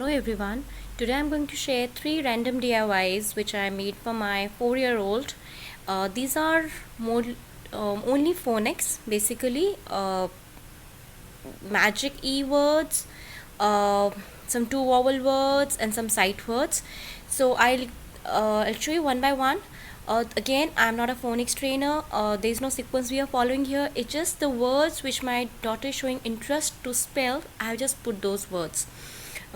Hello everyone. Today I'm going to share 3 random DIYs which I made for my 4-year-old. These are more only phonics, basically magic E words, some two vowel words, and some sight words. So I'll show you one by one. Again, I'm not a phonics trainer. There's no sequence we are following here. It's just the words which my daughter is showing interest to spell. I've just put those words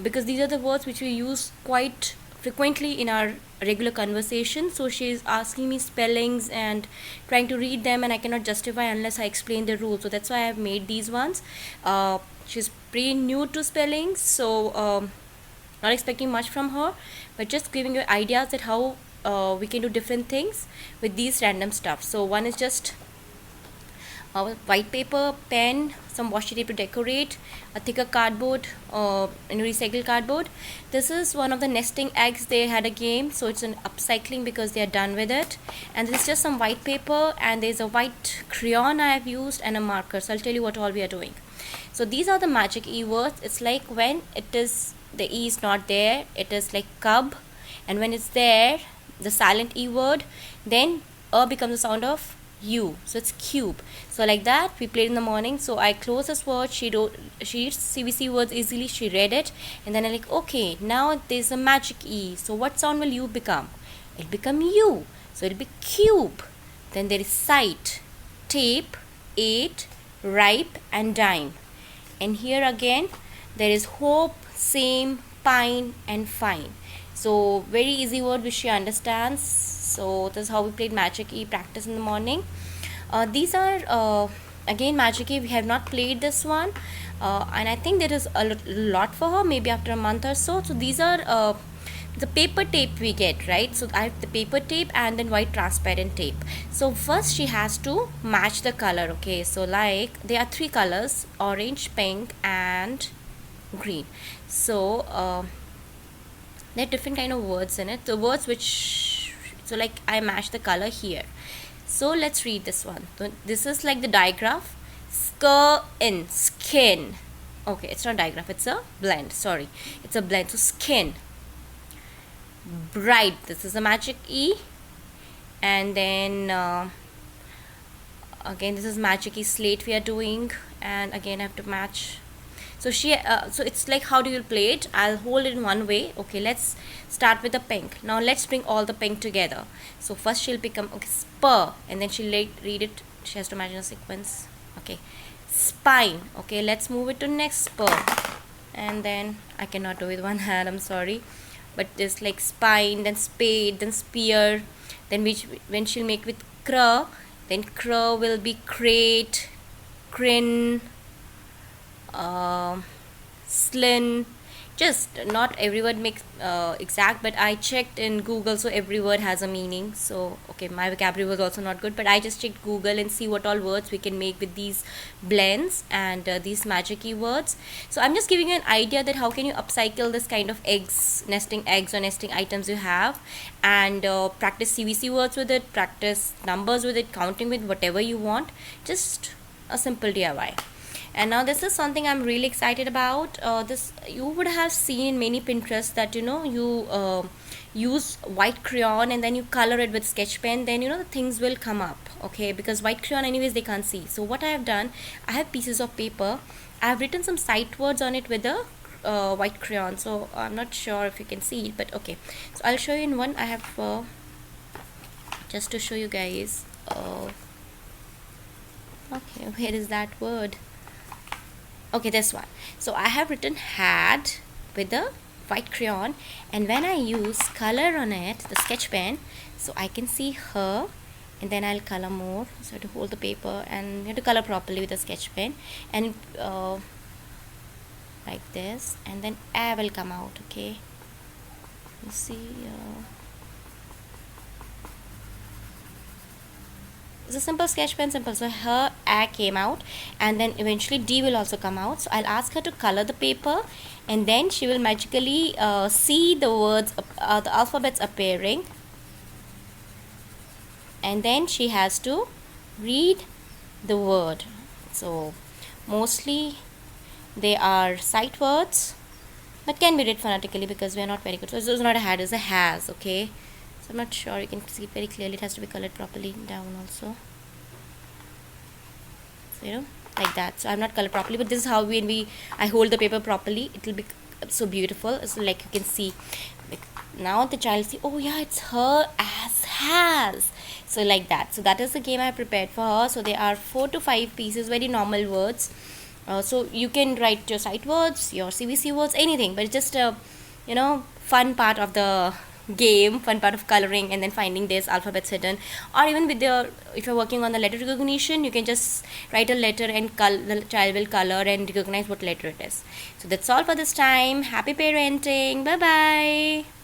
because these are the words which we use quite frequently in our regular conversation. So she's asking me spellings and trying to read them, and I cannot justify unless I explain the rules. So that's why I've made these ones. She's pretty new to spellings, so not expecting much from her, but just giving you ideas that how we can do different things with these random stuff. So one is just white paper, pen, some washi tape to decorate, a thicker cardboard, recycled cardboard. This is one of the nesting eggs. They had a game, so it's an upcycling because they are done with it. And this is just some white paper, and there's a white crayon I have used and a marker. So I'll tell you what all we are doing. So these are the magic E words. It's like when the E is not there, it is like cub, and when it's there, the silent E word, then becomes the sound of U, so it's cube. So like that we played in the morning. So I closed this word, she reads CBC words easily, she read it, and then I'm like, okay, now there's a magic E, so what sound will U become? It'll become U, so it'll be cube. Then there is sight, tape, eight, ripe, and dime. And here again there is hope, same, pine, and fine. So very easy word which she understands. So this is how we played magic E practice in the morning. These are again magic E. We have not played this one, and I think there is a lot for her, maybe after a month or so. So these are the paper tape we get, right? So I have the paper tape and then white transparent tape. So first she has to match the color. Okay, so like there are 3 colors: orange, pink, and green. So there are different kind of words in it. The words which, so like I match the color here. So let's read this one. So this is like the digraph. Skin. Okay, it's not digraph, it's a blend. Sorry, it's a blend. So skin. Bright. This is a magic E. And then again, this is magic E slate we are doing, and again I have to match. So so it's like, how do you play it? I'll hold it in one way. Okay, let's start with the pink. Now let's bring all the pink together. So first she'll become, okay, spur, and then she'll read it. She has to imagine a sequence. Okay, spine. Okay, let's move it to next spur, and then I cannot do with one hand, I'm sorry, but there's like spine, then spade, then spear, then when she'll make with cr, then cr will be crate, crin, slin. Just not every word makes exact, but I checked in Google, so every word has a meaning. So okay, my vocabulary was also not good, but I just checked Google and see what all words we can make with these blends and these magic-y words. So I'm just giving you an idea that how can you upcycle this kind of nesting eggs or nesting items you have, and practice CVC words with it, practice numbers with it, counting with whatever you want. Just a simple DIY. And now this is something I'm really excited about. This you would have seen in many Pinterest that you use white crayon and then you color it with sketch pen, then the things will come up. Okay, because white crayon anyways they can't see. So what I have done, I have pieces of paper. I have written some sight words on it with the white crayon. So I'm not sure if you can see it, but okay. So I'll show you in one. I have just to show you guys. Okay, where is that word? Okay, this one. So I have written hat with the white crayon, and when I use color on it, the sketch pen, so I can see her, and then I'll color more. So I have to hold the paper and you have to color properly with the sketch pen, and like this, and then A will come out. Okay, you see, it's a simple sketch pen, simple. So her A came out, and then eventually D will also come out. So I'll ask her to color the paper, and then she will magically see the words, the alphabets appearing, and then she has to read the word. So mostly they are sight words, but can be read phonetically because we are not very good. So this is not a had, it's a has. Okay, so I'm not sure you can see it very clearly. It has to be colored properly down also. So, like that. So I'm not colored properly, but this is how when I hold the paper properly, it will be so beautiful. So like you can see, like, now the child see, oh yeah, it's her as has. So like that. So that is the game I prepared for her. So there are 4 to 5 pieces, very normal words. So you can write your sight words, your CVC words, anything, but it's just a fun part of the game, fun part of coloring, and then finding this alphabets hidden. Or even with if you're working on the letter recognition, you can just write a letter and the child will color and recognize what letter it is. So that's all for this time. Happy parenting. Bye bye.